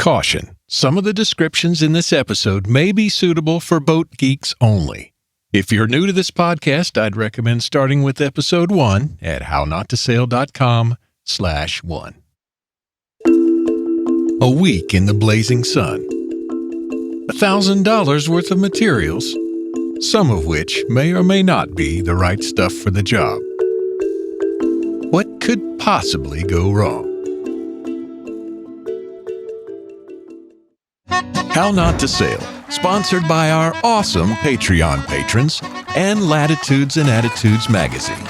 Caution: some of the descriptions in this episode may be suitable for boat geeks only. If you're new to this podcast, I'd recommend starting with episode 1 at hownottosail.com/1. A week in the blazing sun. $1,000 worth of materials, some of which may or may not be the right stuff for the job. What could possibly go wrong? How Not to Sail, sponsored by our awesome Patreon patrons and Latitudes and Attitudes magazine.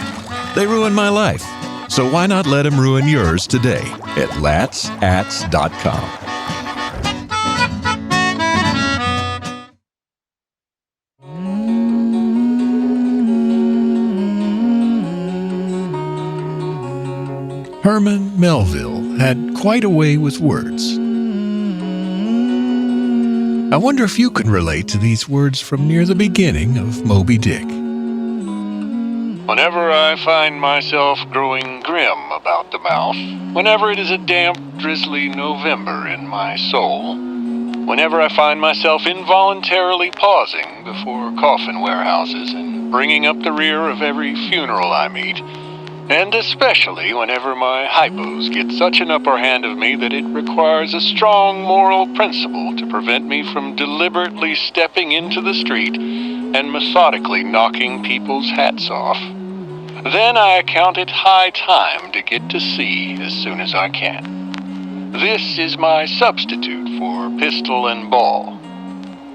They ruin my life, so why not let them ruin yours today at latsats.com. Herman Melville had quite a way with words. I wonder if you can relate to these words from near the beginning of Moby Dick. Whenever I find myself growing grim about the mouth, whenever it is a damp, drizzly November in my soul, whenever I find myself involuntarily pausing before coffin warehouses and bringing up the rear of every funeral I meet, and especially whenever my hypos get such an upper hand of me that it requires a strong moral principle to prevent me from deliberately stepping into the street and methodically knocking people's hats off, then I account it high time to get to sea as soon as I can. This is my substitute for pistol and ball.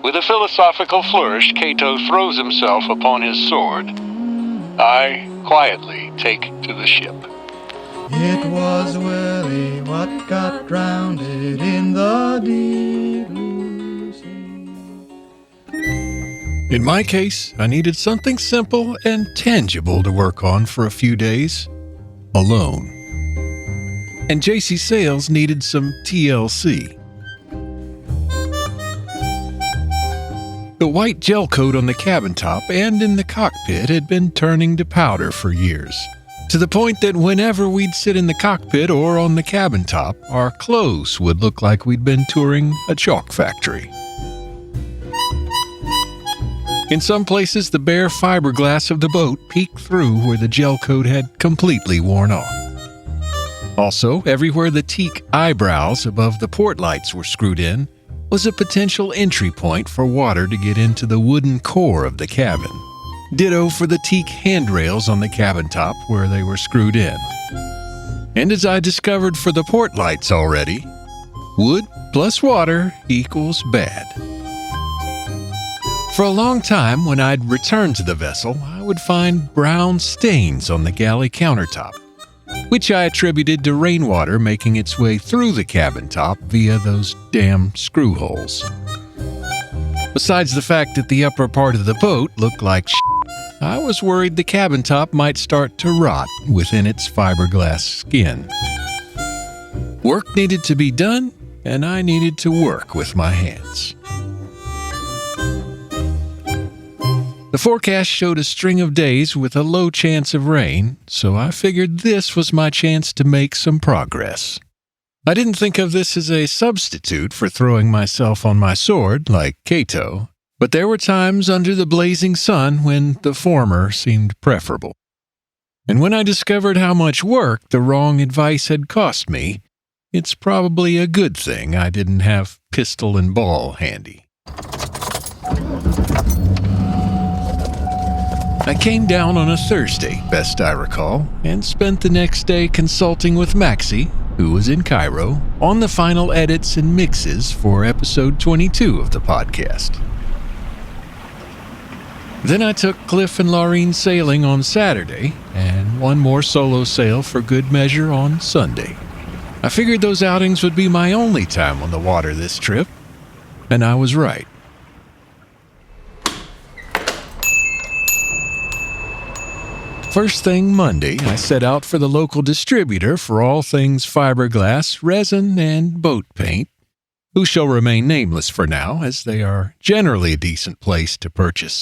With a philosophical flourish, Cato throws himself upon his sword. I quietly take to the ship. It was Willie what got drowned in the deep blue sea. In my case, I needed something simple and tangible to work on for a few days, alone. And JC Sails needed some TLC. The white gel coat on the cabin top and in the cockpit had been turning to powder for years, to the point that whenever we'd sit in the cockpit or on the cabin top, our clothes would look like we'd been touring a chalk factory. In some places, the bare fiberglass of the boat peeked through where the gel coat had completely worn off. Also, everywhere the teak eyebrows above the port lights were screwed in was a potential entry point for water to get into the wooden core of the cabin. Ditto for the teak handrails on the cabin top where they were screwed in. And as I discovered for the port lights already, wood plus water equals bad. For a long time, when I'd return to the vessel, I would find brown stains on the galley countertop, which I attributed to rainwater making its way through the cabin top via those damn screw holes. Besides the fact that the upper part of the boat looked like shit, I was worried the cabin top might start to rot within its fiberglass skin. Work needed to be done, and I needed to work with my hands. The forecast showed a string of days with a low chance of rain, so I figured this was my chance to make some progress. I didn't think of this as a substitute for throwing myself on my sword like Cato, but there were times under the blazing sun when the former seemed preferable. And when I discovered how much work the wrong advice had cost me, it's probably a good thing I didn't have pistol and ball handy. I came down on a Thursday, best I recall, and spent the next day consulting with Maxie, who was in Cairo, on the final edits and mixes for episode 22 of the podcast. Then I took Cliff and Laureen sailing on Saturday, and one more solo sail for good measure on Sunday. I figured those outings would be my only time on the water this trip, and I was right. First thing Monday, I set out for the local distributor for all things fiberglass, resin, and boat paint, who shall remain nameless for now, as they are generally a decent place to purchase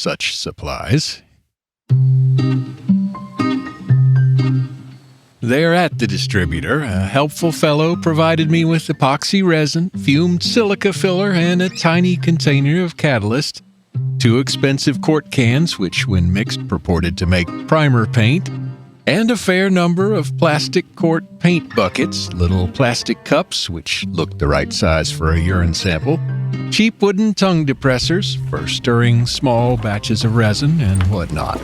There at the distributor, a helpful fellow provided me with epoxy resin, fumed silica filler, and a tiny container of catalyst, 2 expensive quart cans, which when mixed purported to make primer paint, and a fair number of plastic quart paint buckets, little plastic cups, which looked the right size for a urine sample, cheap wooden tongue depressors for stirring small batches of resin, and whatnot.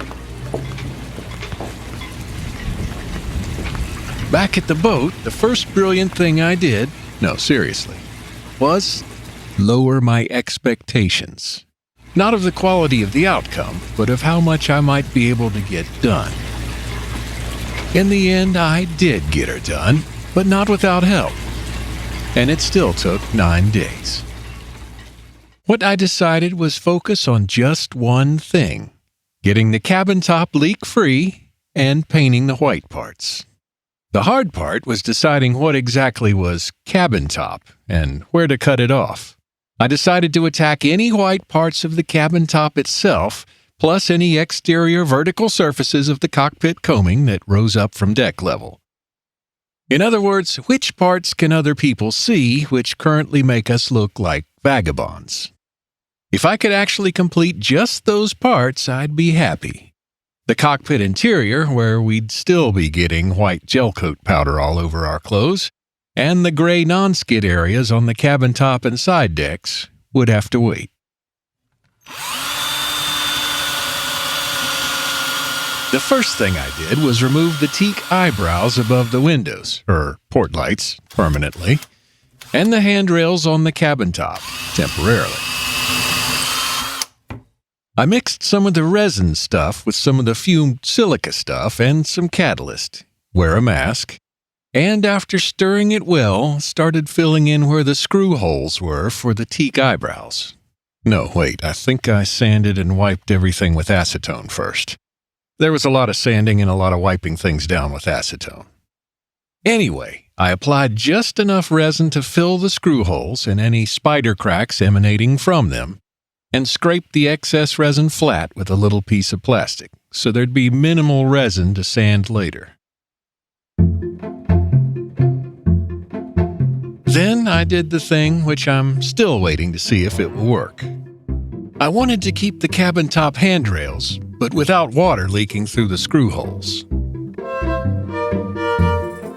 Back at the boat, the first brilliant thing I did, no, seriously, was lower my expectations. Not of the quality of the outcome, but of how much I might be able to get done. In the end, I did get her done, but not without help. And it still took 9 days. What I decided was focus on just one thing: getting the cabin top leak-free and painting the white parts. The hard part was deciding what exactly was cabin top and where to cut it off. I decided to attack any white parts of the cabin top itself, plus any exterior vertical surfaces of the cockpit coaming that rose up from deck level. In other words, which parts can other people see which currently make us look like vagabonds? If I could actually complete just those parts, I'd be happy. The cockpit interior, where we'd still be getting white gel coat powder all over our clothes, and the gray non-skid areas on the cabin top and side decks, would have to wait. The first thing I did was remove the teak eyebrows above the windows, or port lights, permanently, and the handrails on the cabin top, temporarily. I mixed some of the resin stuff with some of the fumed silica stuff and some catalyst, wear a mask, and after stirring it well, started filling in where the screw holes were for the teak eyebrows. No, wait, I think I sanded and wiped everything with acetone first. There was a lot of sanding and a lot of wiping things down with acetone. Anyway, I applied just enough resin to fill the screw holes and any spider cracks emanating from them, and scraped the excess resin flat with a little piece of plastic, so there'd be minimal resin to sand later. Then I did the thing which I'm still waiting to see if it will work. I wanted to keep the cabin top handrails, but without water leaking through the screw holes.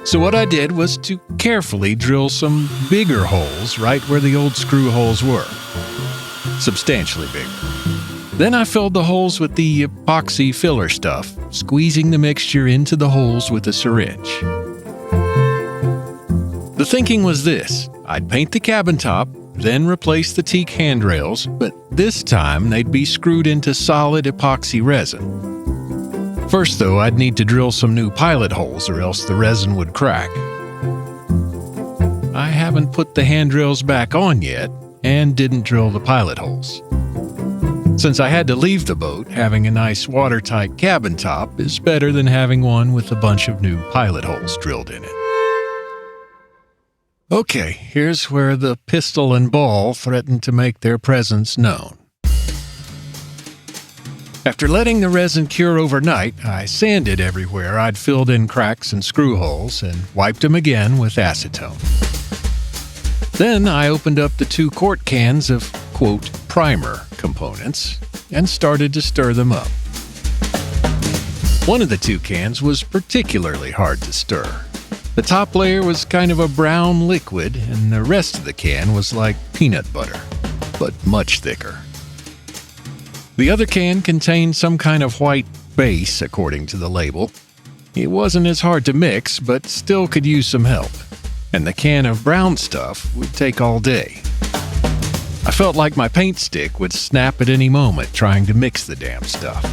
So what I did was to carefully drill some bigger holes right where the old screw holes were. Substantially bigger. Then I filled the holes with the epoxy filler stuff, squeezing the mixture into the holes with a syringe. The thinking was this: I'd paint the cabin top, then replace the teak handrails, but this time they'd be screwed into solid epoxy resin. First, though, I'd need to drill some new pilot holes or else the resin would crack. I haven't put the handrails back on yet, and didn't drill the pilot holes. Since I had to leave the boat, having a nice watertight cabin top is better than having one with a bunch of new pilot holes drilled in it. Okay, here's where the pistol and ball threatened to make their presence known. After letting the resin cure overnight, I sanded everywhere I'd filled in cracks and screw holes and wiped them again with acetone. Then I opened up the 2 quart cans of, quote, primer components and started to stir them up. One of the 2 cans was particularly hard to stir. The top layer was kind of a brown liquid, and the rest of the can was like peanut butter, but much thicker. The other can contained some kind of white base, according to the label. It wasn't as hard to mix, but still could use some help. And the can of brown stuff would take all day. I felt like my paint stick would snap at any moment trying to mix the damn stuff.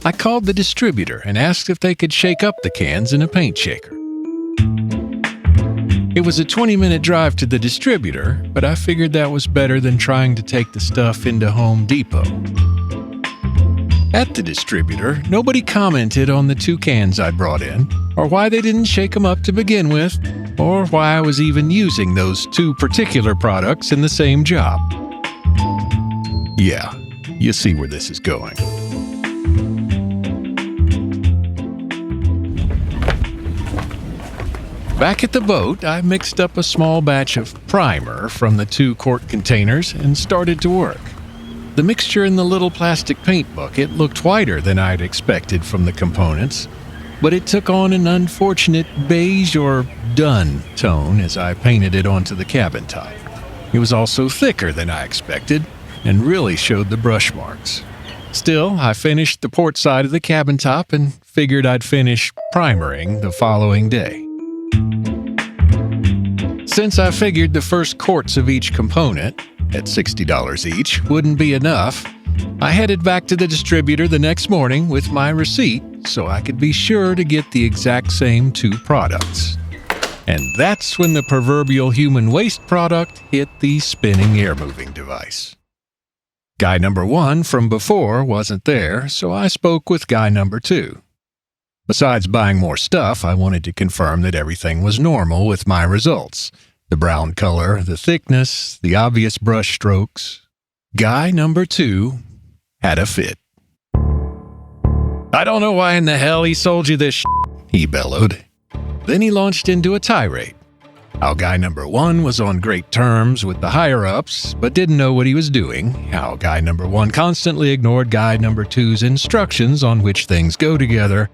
I called the distributor and asked if they could shake up the cans in a paint shaker. It was a 20-minute drive to the distributor, but I figured that was better than trying to take the stuff into Home Depot. At the distributor, nobody commented on the 2 cans I brought in, or why they didn't shake them up to begin with, or why I was even using those 2 particular products in the same job. Yeah, you see where this is going. Back at the boat, I mixed up a small batch of primer from the 2 quart containers and started to work. The mixture in the little plastic paint bucket looked whiter than I'd expected from the components, but it took on an unfortunate beige or dun tone as I painted it onto the cabin top. It was also thicker than I expected and really showed the brush marks. Still, I finished the port side of the cabin top and figured I'd finish primering the following day. Since I figured the first quarts of each component, at $60 each, wouldn't be enough, I headed back to the distributor the next morning with my receipt so I could be sure to get the exact same 2 products. And that's when the proverbial human waste product hit the spinning air-moving device. Guy number 1 from before wasn't there, so I spoke with guy number 2. Besides buying more stuff, I wanted to confirm that everything was normal with my results. The brown color, the thickness, the obvious brush strokes. Guy number 2 had a fit. "I don't know why in the hell he sold you this shit," he bellowed. Then he launched into a tirade. How guy number 1 was on great terms with the higher-ups, but didn't know what he was doing. How guy number 1 constantly ignored guy number 2's instructions on which things go together.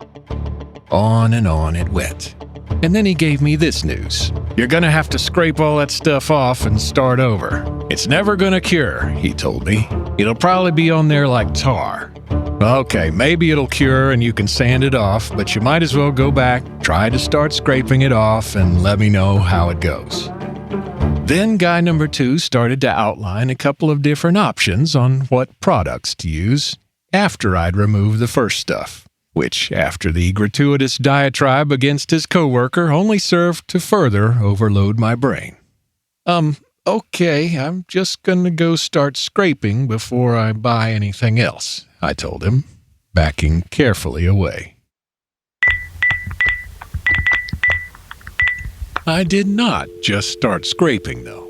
On and on it went. And then he gave me this news. "You're gonna have to scrape all that stuff off and start over. It's never gonna cure," he told me. "It'll probably be on there like tar." Okay, maybe it'll cure and you can sand it off, but you might as well go back, try to start scraping it off, and let me know how it goes. Then guy number 2 started to outline a couple of different options on what products to use after I'd removed the first stuff, which, after the gratuitous diatribe against his coworker, only served to further overload my brain. Okay, I'm just gonna go start scraping before I buy anything else," I told him, backing carefully away. I did not just start scraping, though.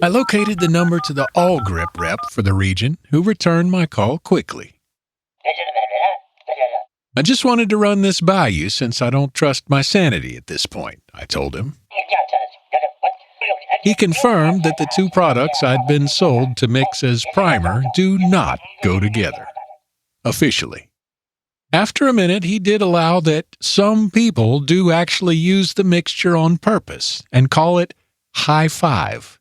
I located the number to the All Grip rep for the region, who returned my call quickly. "I just wanted to run this by you since I don't trust my sanity at this point," I told him. He confirmed that the 2 products I'd been sold to mix as primer do not go together. Officially. After a minute, he did allow that some people do actually use the mixture on purpose and call it high five,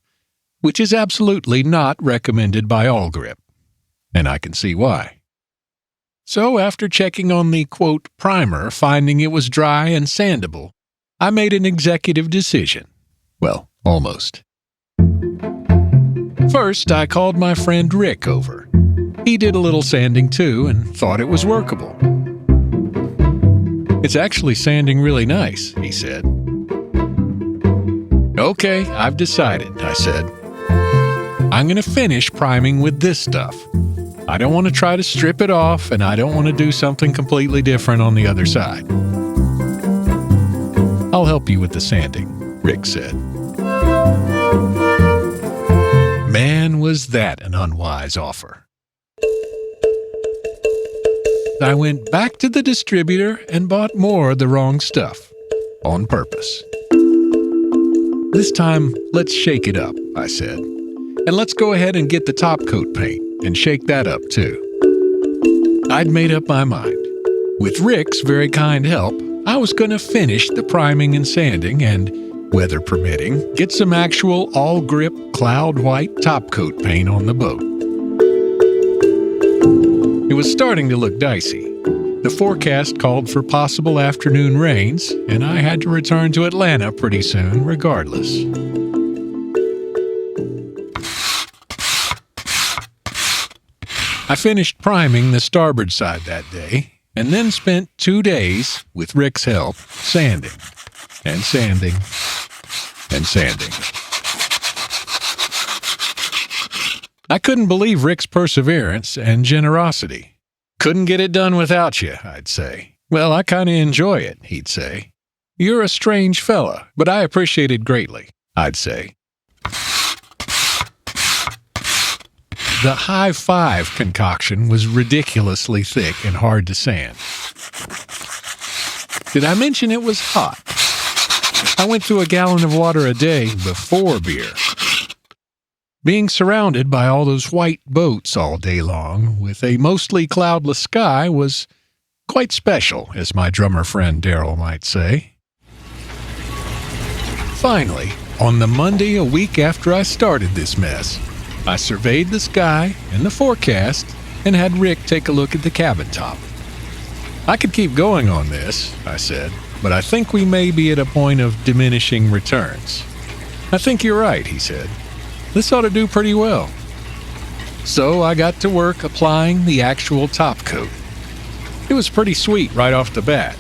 which is absolutely not recommended by All Grip. And I can see why. So after checking on the, quote, primer, finding it was dry and sandable, I made an executive decision. Well, almost. First, I called my friend Rick over. He did a little sanding too and thought it was workable. "It's actually sanding really nice," he said. "Okay, I've decided," I said. "I'm going to finish priming with this stuff. I don't want to try to strip it off, and I don't want to do something completely different on the other side." "I'll help you with the sanding," Rick said. Man, was that an unwise offer. I went back to the distributor and bought more of the wrong stuff, on purpose. "This time, let's shake it up," I said. "And let's go ahead and get the top coat paint and shake that up too." I'd made up my mind. With Rick's very kind help, I was going to finish the priming and sanding and, weather permitting, get some actual all-grip cloud white top coat paint on the boat. It was starting to look dicey. The forecast called for possible afternoon rains, and I had to return to Atlanta pretty soon regardless. I finished priming the starboard side that day, and then spent 2 days, with Rick's help, sanding, and sanding, and sanding. I couldn't believe Rick's perseverance and generosity. "Couldn't get it done without you," I'd say. "Well, I kind of enjoy it," he'd say. "You're a strange fella, but I appreciate it greatly," I'd say. The high five concoction was ridiculously thick and hard to sand. Did I mention it was hot? I went through a gallon of water a day before beer. Being surrounded by all those white boats all day long with a mostly cloudless sky was quite special, as my drummer friend Daryl might say. Finally, on the Monday a week after I started this mess, I surveyed the sky and the forecast and had Rick take a look at the cabin top. I could keep going on this, I said, but I think we may be at a point of diminishing returns. I think you're right, he said. This ought to do pretty well. So I got to work applying the actual top coat. It was pretty sweet right off the bat.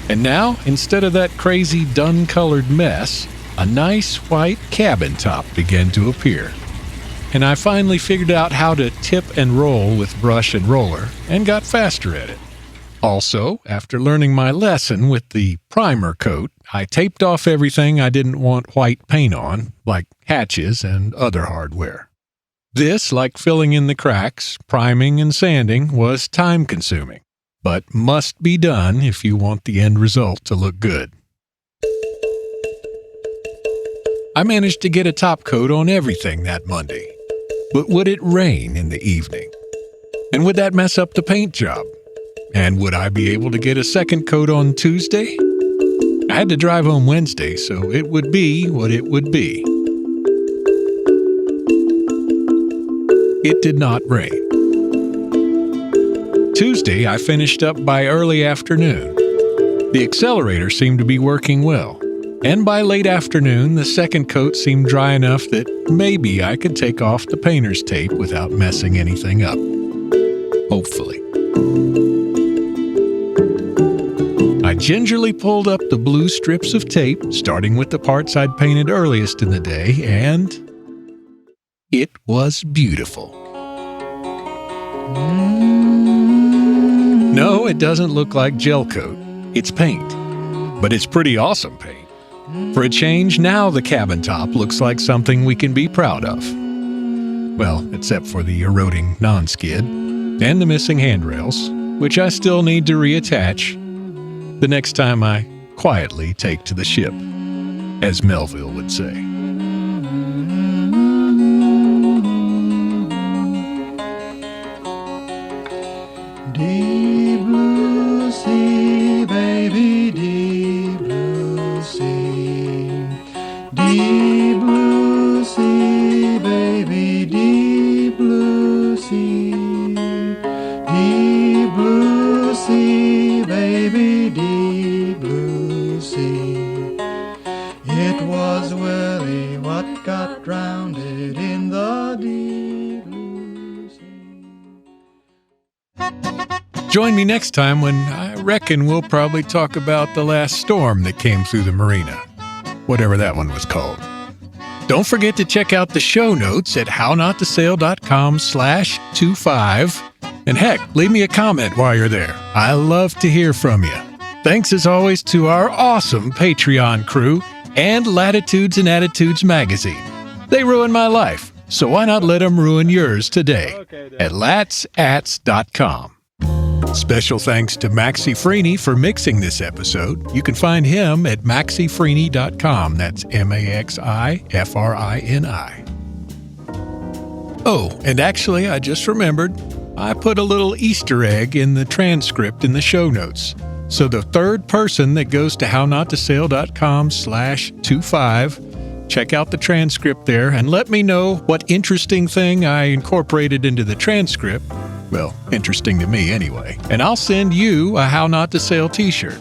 And now, instead of that crazy dun-colored mess, a nice white cabin top began to appear. And I finally figured out how to tip and roll with brush and roller, and got faster at it. Also, after learning my lesson with the primer coat, I taped off everything I didn't want white paint on, like hatches and other hardware. This, like filling in the cracks, priming, and sanding, was time-consuming, but must be done if you want the end result to look good. I managed to get a top coat on everything that Monday, but would it rain in the evening? And would that mess up the paint job? And would I be able to get a second coat on Tuesday? I had to drive home Wednesday, so it would be what it would be. It did not rain. Tuesday, I finished up by early afternoon. The accelerator seemed to be working well, and by late afternoon, the second coat seemed dry enough that maybe I could take off the painter's tape without messing anything up. Hopefully. I gingerly pulled up the blue strips of tape, starting with the parts I'd painted earliest in the day, and it was beautiful. No, it doesn't look like gel coat. It's paint. But it's pretty awesome paint. For a change, now the cabin top looks like something we can be proud of. Well, except for the eroding non-skid and the missing handrails, which I still need to reattach the next time I quietly take to the ship, as Melville would say. Deep blue sea, baby, deep blue sea. Deep blue sea, baby, deep blue sea. Deep blue sea, baby, deep blue sea. It was Willie what got drowned in the deep blue sea. Join me next time when I reckon we'll probably talk about the last storm that came through the marina, whatever that one was called. Don't forget to check out the show notes at hownottasail.com/25. And heck, leave me a comment while you're there. I love to hear from you. Thanks as always to our awesome Patreon crew and Latitudes and Attitudes magazine. They ruined my life, so why not let them ruin yours today at latsats.com. Special thanks to Maxie Freeney for mixing this episode. You can find him at maxifreeney.com. That's MAXIFRINI. Oh, and actually, I just remembered, I put a little Easter egg in the transcript in the show notes. So the third person that goes to hownottasail.com/25, check out the transcript there and let me know what interesting thing I incorporated into the transcript. Well, interesting to me anyway. And I'll send you a How Not to Sail t-shirt.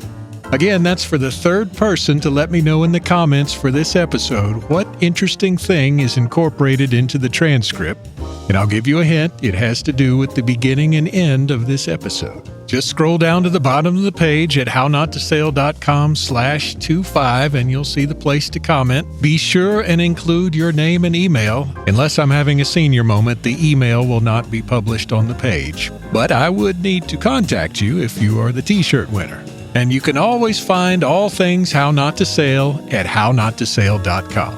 Again, that's for the third person to let me know in the comments for this episode what interesting thing is incorporated into the transcript. And I'll give you a hint, it has to do with the beginning and end of this episode. Just scroll down to the bottom of the page at hownottasail.com/25 and you'll see the place to comment. Be sure and include your name and email. Unless I'm having a senior moment, the email will not be published on the page. But I would need to contact you if you are the t-shirt winner. And you can always find all things How Not to Sail at hownottasail.com.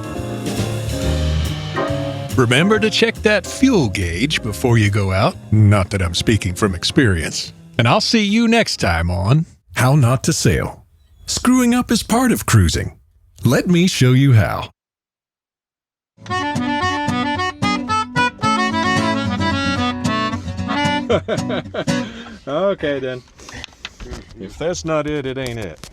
Remember to check that fuel gauge before you go out. Not that I'm speaking from experience. And I'll see you next time on How Not to Sail. Screwing up is part of cruising. Let me show you how. Okay, then. If that's not it, it ain't it.